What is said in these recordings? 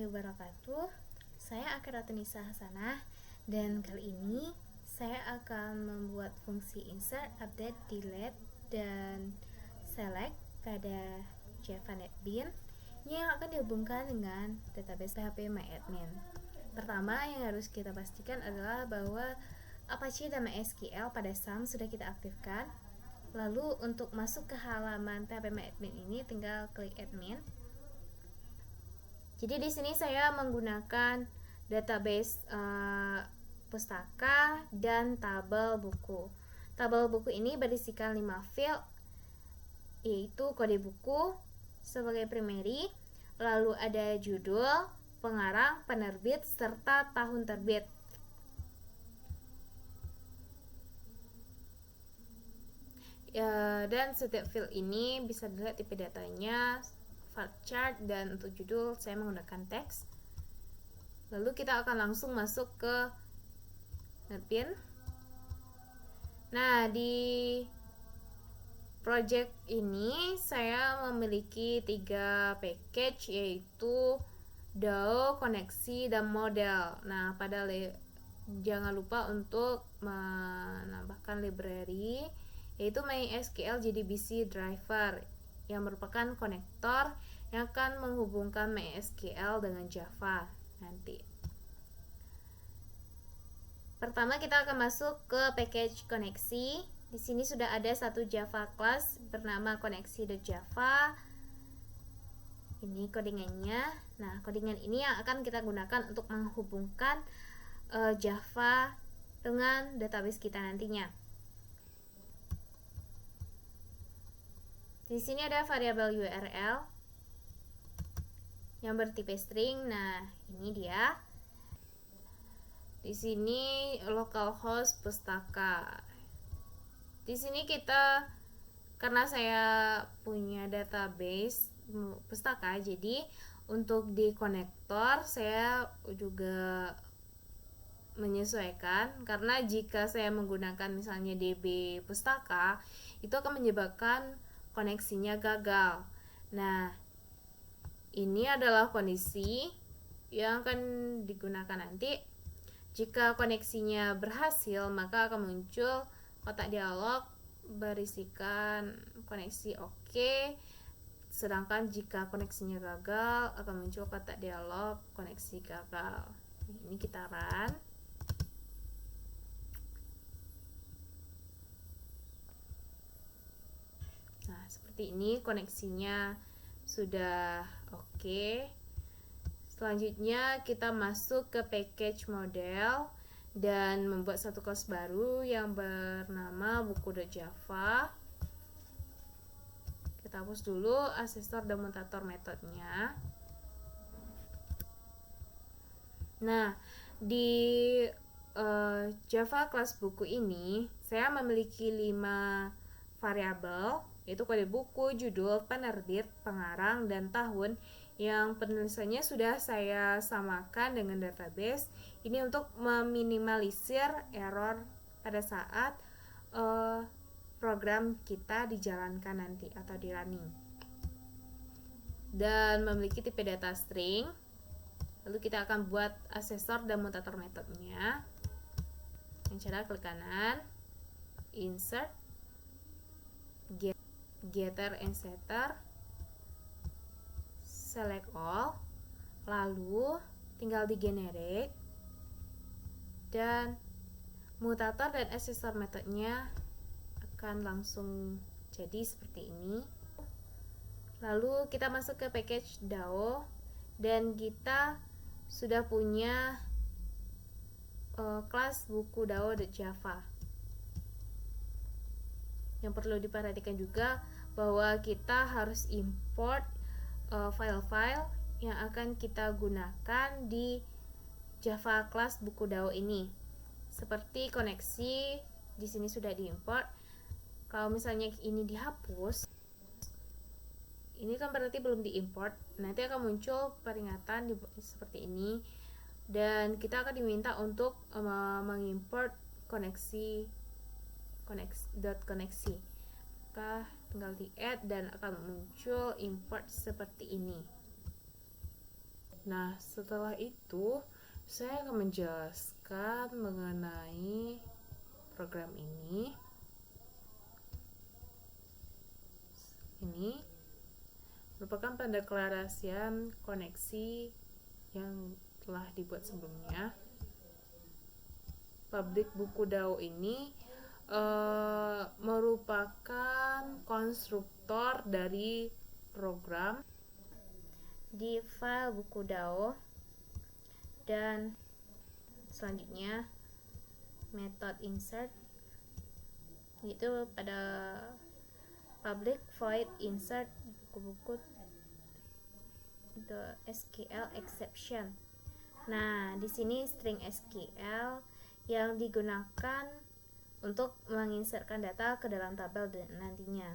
warahmatullahi wabarakatuh. Saya Akiratunisa Hasanah dan kali ini saya akan membuat fungsi insert, update, delete, dan select pada Java NetBeans yang akan dihubungkan dengan database PHP MyAdmin. Pertama yang harus kita pastikan adalah bahwa Apache dan MySQL pada SAM sudah kita aktifkan. Lalu untuk masuk ke halaman PHP MyAdmin ini tinggal klik admin. Jadi di sini saya menggunakan database pustaka dan tabel buku. Tabel buku ini berisikan 5 field, yaitu kode buku sebagai primary, lalu ada judul, pengarang, penerbit, serta tahun terbit. Dan setiap field ini bisa dilihat tipe datanya, chart, dan untuk judul saya menggunakan teks. Lalu kita akan langsung masuk ke NetBeans. Nah, di project ini saya memiliki 3 package, yaitu DAO, koneksi, dan model. Nah, jangan lupa untuk menambahkan library, yaitu MySQL JDBC driver yang merupakan konektor yang akan menghubungkan MySQL dengan Java nanti. Pertama kita akan masuk ke package koneksi. Di sini sudah ada satu Java class bernama koneksi.java. Ini codingannya. Nah, codingan ini yang akan kita gunakan untuk menghubungkan Java dengan database kita nantinya. Di sini ada variabel URL yang bertipe string. Nah, ini dia. Di sini localhost pustaka. Di sini karena saya punya database pustaka, jadi untuk di konektor saya juga menyesuaikan, karena jika saya menggunakan misalnya DB pustaka, itu akan menyebabkan koneksinya gagal. Nah, ini adalah kondisi yang akan digunakan nanti. Jika koneksinya berhasil, maka akan muncul kotak dialog berisikan koneksi oke. Sedangkan jika koneksinya gagal, akan muncul kotak dialog koneksi gagal. Ini kita run. Nah, seperti ini koneksinya sudah oke. Selanjutnya kita masuk ke package model dan membuat satu kelas baru yang bernama buku.java. Kita hapus dulu asesor dan mutator metodenya. Nah, di Java kelas buku ini saya memiliki 5 variabel, yaitu kode buku, judul, penerbit, pengarang, dan tahun, yang penulisannya sudah saya samakan dengan database. Ini untuk meminimalisir error pada saat program kita dijalankan nanti atau di running. Dan memiliki tipe data string. Lalu kita akan buat asesor dan mutator metodenya. Dengan cara klik kanan, insert, getter and setter, select all, lalu tinggal di generate, dan mutator dan asesor metodenya akan langsung jadi seperti ini. Lalu kita masuk ke package DAO dan kita sudah punya kelas buku DAO.java. Yang perlu diperhatikan juga bahwa kita harus import file-file yang akan kita gunakan di Java kelas buku DAO ini. Seperti koneksi, di sini sudah diimport. Kalau misalnya ini dihapus, ini kan berarti belum diimport. Nanti akan muncul peringatan seperti ini, dan kita akan diminta untuk mengimport koneksi. Maka tinggal di add dan akan muncul import seperti ini. Nah, setelah itu saya akan menjelaskan mengenai program ini. Ini merupakan pendeklarasian koneksi yang telah dibuat sebelumnya. Public buku DAO ini merupakan konstruktor dari program di file buku DAO, dan selanjutnya method insert, yaitu pada public void insert buku-buku the SQL exception. Nah, di sini string SQL yang digunakan untuk menginsertkan data ke dalam tabel nantinya.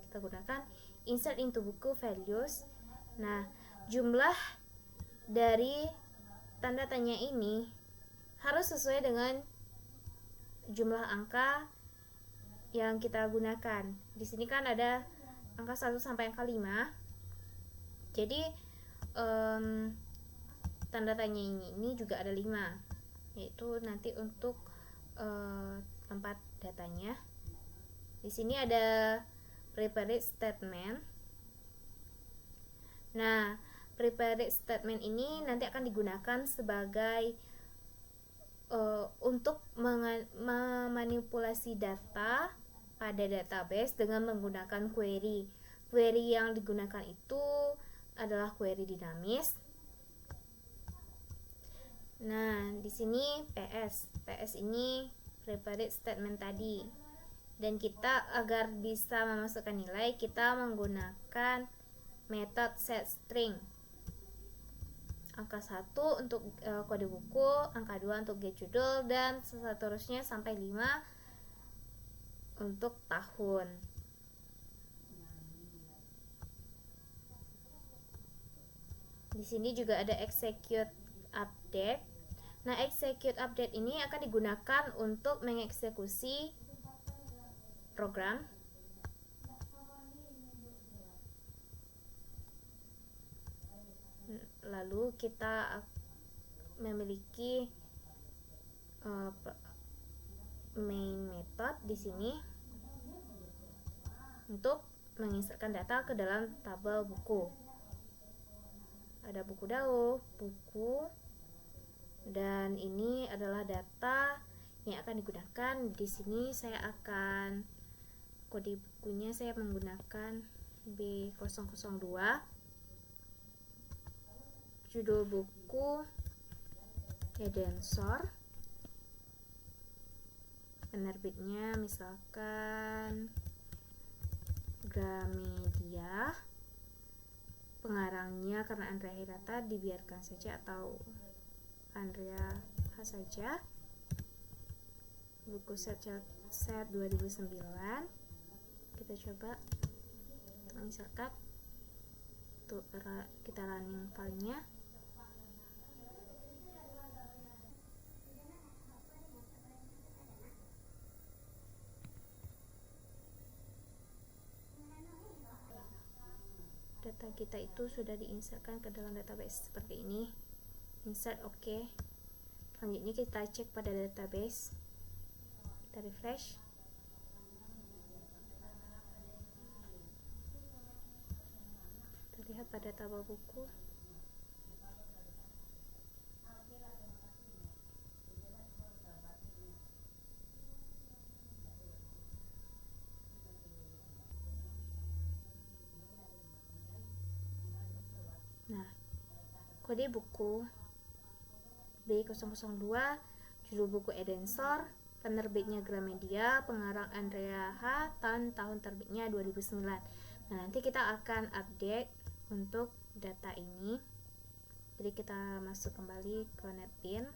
Kita gunakan insert into buku values. Nah, jumlah dari tanda tanya ini harus sesuai dengan jumlah angka yang kita gunakan. Di sini kan ada angka 1 sampai angka 5. Jadi tanda tanya ini juga ada 5, yaitu nanti untuk tempat datanya. Di sini ada prepared statement. Nah, prepared statement ini nanti akan digunakan sebagai untuk memanipulasi data pada database dengan menggunakan query. Query yang digunakan itu adalah query dinamis. Nah, di sini PS ini prepared statement tadi. Dan kita agar bisa memasukkan nilai, kita menggunakan method setString. Angka 1 untuk kode buku, angka 2 untuk get judul, dan seterusnya sampai 5 untuk tahun. Di sini juga ada execute update. Nah, execute update ini akan digunakan untuk mengeksekusi program. Lalu kita memiliki main method di sini untuk menginsertkan data ke dalam tabel buku. Ada buku DAO, buku, dan ini adalah data yang akan digunakan. Di sini saya akan kode bukunya saya menggunakan B002. Judul buku Edensor. Penerbitnya misalkan Gramedia. Pengarangnya karena Andrea Hirata dibiarkan saja atau Andrea H saja. Buku set 2009. Kita coba misalkan untuk kita running filenya. Data kita itu sudah diinsertkan ke dalam database seperti ini. Insert oke. Selanjutnya kita cek pada database. Kita refresh. Kita lihat pada tabel buku. Nah, kode buku B002, judul buku Edensor, penerbitnya Gramedia, pengarang Andrea H, tahun terbitnya 2009. Nah, nanti kita akan update untuk data ini. Jadi kita masuk kembali ke NetBeans.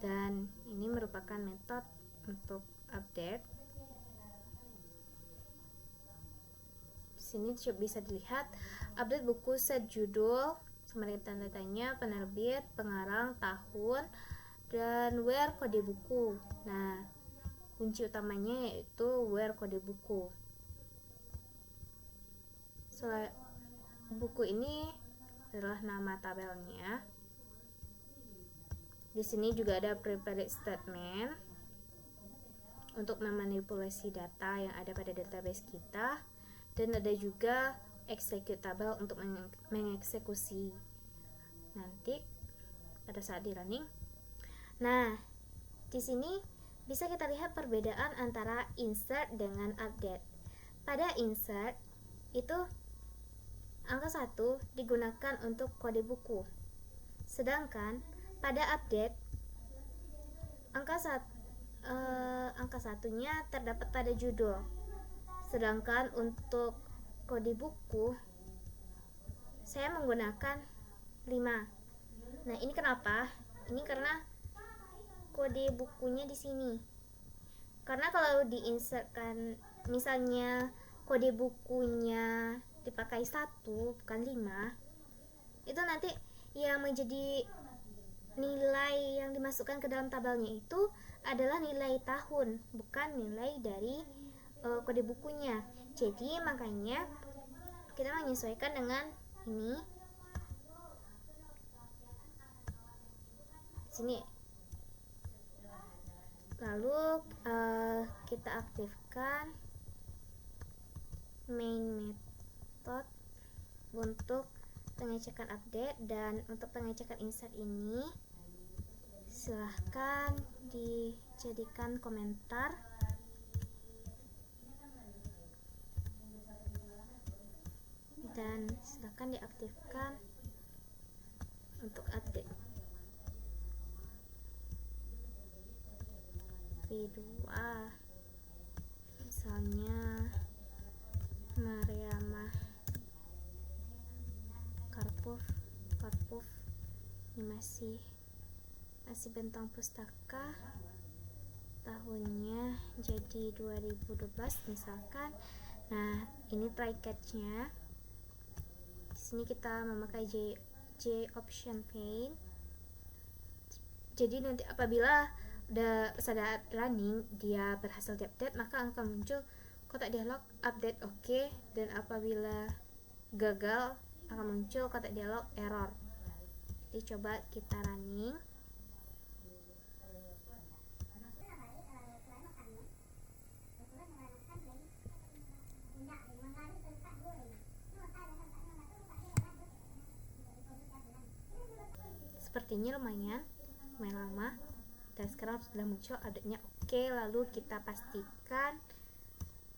Dan ini merupakan metode untuk update. Di sini bisa dilihat update buku set judul, summary tanda tanya, penerbit, pengarang, tahun, dan where kode buku. Nah, kunci utamanya yaitu where kode buku. Buku ini adalah nama tabelnya. Di sini juga ada prepared statement untuk memanipulasi data yang ada pada database kita, dan ada juga executable untuk mengeksekusi nanti pada saat di running. Nah, di sini bisa kita lihat perbedaan antara insert dengan update. Pada insert itu angka 1 digunakan untuk kode buku. Sedangkan pada update angka satunya terdapat pada judul. Sedangkan untuk kode buku saya menggunakan 5. Nah, ini kenapa? Ini karena kode bukunya di sini. Karena kalau diinsertkan misalnya kode bukunya dipakai 1 bukan 5, itu nanti yang menjadi nilai yang dimasukkan ke dalam tabelnya itu adalah nilai tahun, bukan nilai dari kode bukunya. Jadi makanya kita menyesuaikan dengan ini. Sini. Lalu kita aktifkan main method untuk pengecekan update, dan untuk pengecekan insert ini silahkan dijadikan komentar dan silahkan diaktifkan untuk update. V2 misalnya Mariamah Karpov ini masih bentang pustaka, tahunnya jadi 2012 misalkan. Nah, ini try catch-nya. Di sini kita memakai J option pane. Jadi nanti apabila udah saat running dia berhasil diupdate, maka akan muncul kotak dialog update oke, dan apabila gagal akan muncul kotak dialog error. Jadi coba kita running. Sepertinya lumayan lama, dan sekarang sudah muncul update-nya oke. Lalu kita pastikan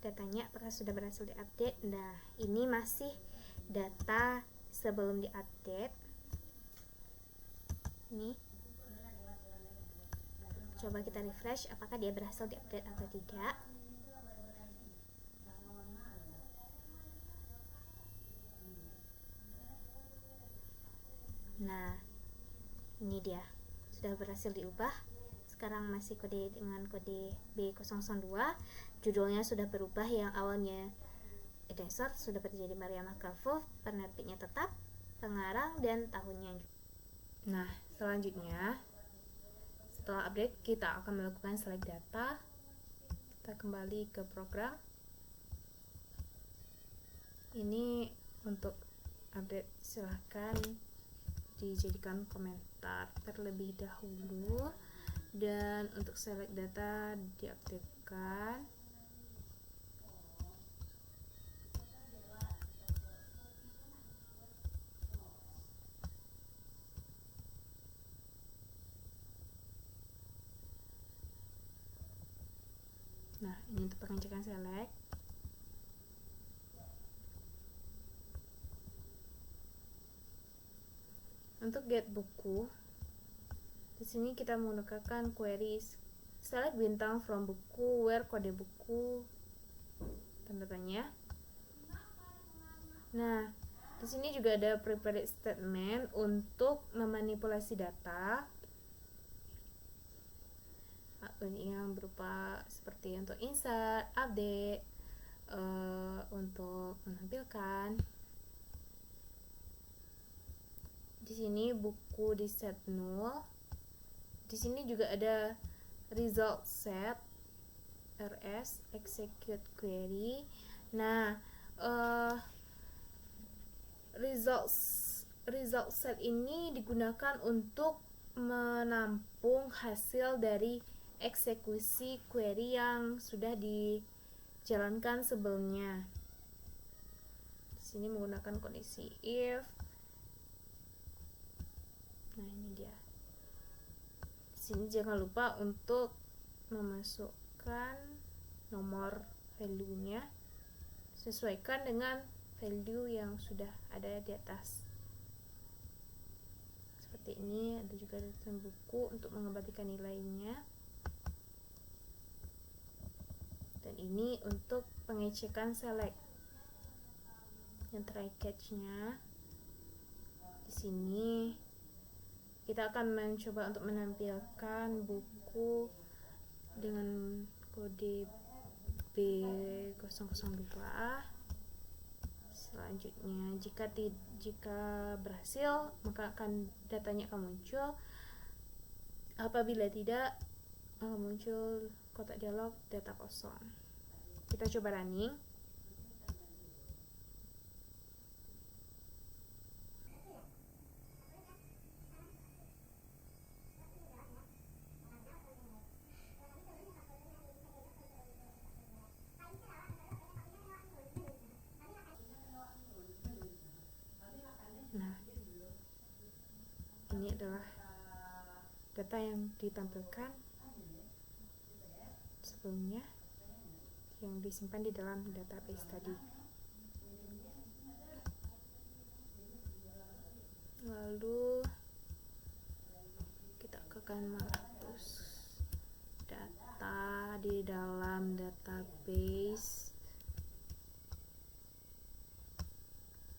datanya apakah sudah berhasil diupdate. Nah, ini masih data sebelum diupdate. Ini coba kita refresh apakah dia berhasil diupdate atau tidak. Nah, ini dia sudah berhasil diubah. Sekarang masih kode dengan kode B002. Judulnya sudah berubah, yang awalnya Edensor sudah menjadi Mariamah Karpov, penerbitnya tetap, pengarang, dan tahunnya. Nah, selanjutnya setelah update kita akan melakukan select data. Kita kembali ke program. Ini untuk update silahkan dijadikan komentar terlebih dahulu, dan untuk select data diaktifkan. Nah, ini untuk pengecekan select. Untuk get buku, di sini kita menggunakan queries select bintang from buku, where kode buku, tanda tanya. Nah, di sini juga ada prepared statement untuk memanipulasi data yang berupa seperti untuk insert, update, untuk menampilkan. Di sini buku di set 0. Di sini juga ada result set rs execute query. Nah, result set ini digunakan untuk menampung hasil dari eksekusi query yang sudah dijalankan sebelumnya. Di sini menggunakan kondisi if. Nah, ini dia. Di sini jangan lupa untuk memasukkan nomor value-nya, sesuaikan dengan value yang sudah ada di atas. Seperti ini, ada juga daftar buku untuk mengembalikan nilainya. Dan ini untuk pengecekan select. Yang try catch-nya di sini kita akan mencoba untuk menampilkan buku dengan kode B002. Selanjutnya, jika berhasil, maka datanya akan muncul. Apabila tidak, muncul kotak dialog data kosong. Kita coba running. Nah, ini adalah data yang ditampilkan sebelumnya yang disimpan di dalam database tadi. Lalu kita akan menghapus data di dalam database.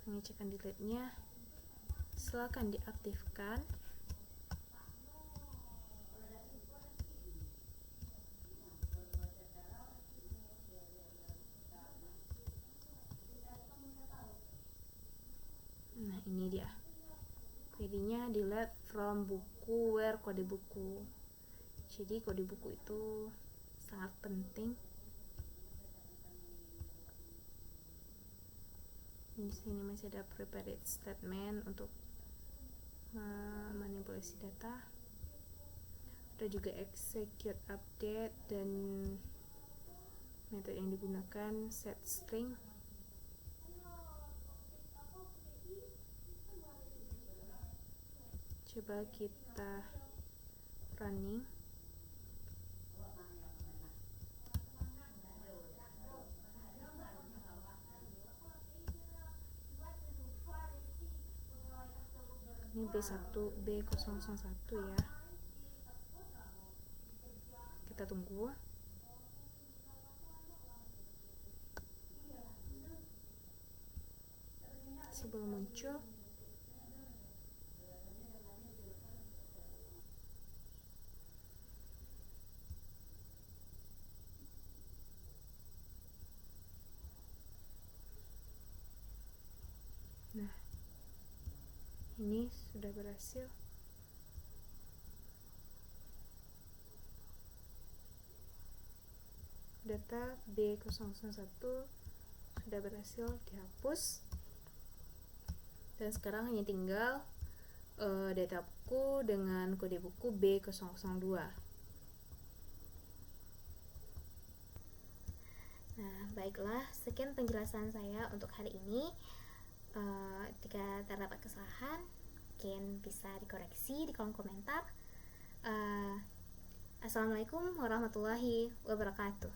Pengecekan delete-nya silakan diaktifkan. Nah, ini dia. Query-nya delete from buku where kode buku. Jadi kode buku itu sangat penting. Di sini masih ada prepared statement untuk manipulasi data. Ada juga execute update dan metode yang digunakan set string. Coba kita running. Ini B001 ya. Kita tunggu. Sebelum muncul. Nah, ini sudah berhasil. Data B001 sudah berhasil dihapus. Dan sekarang hanya tinggal data buku dengan kode buku B002. Nah, baiklah, sekian penjelasan saya untuk hari ini. Jika terdapat kesalahan, mungkin bisa dikoreksi di kolom komentar. Assalamualaikum warahmatullahi wabarakatuh.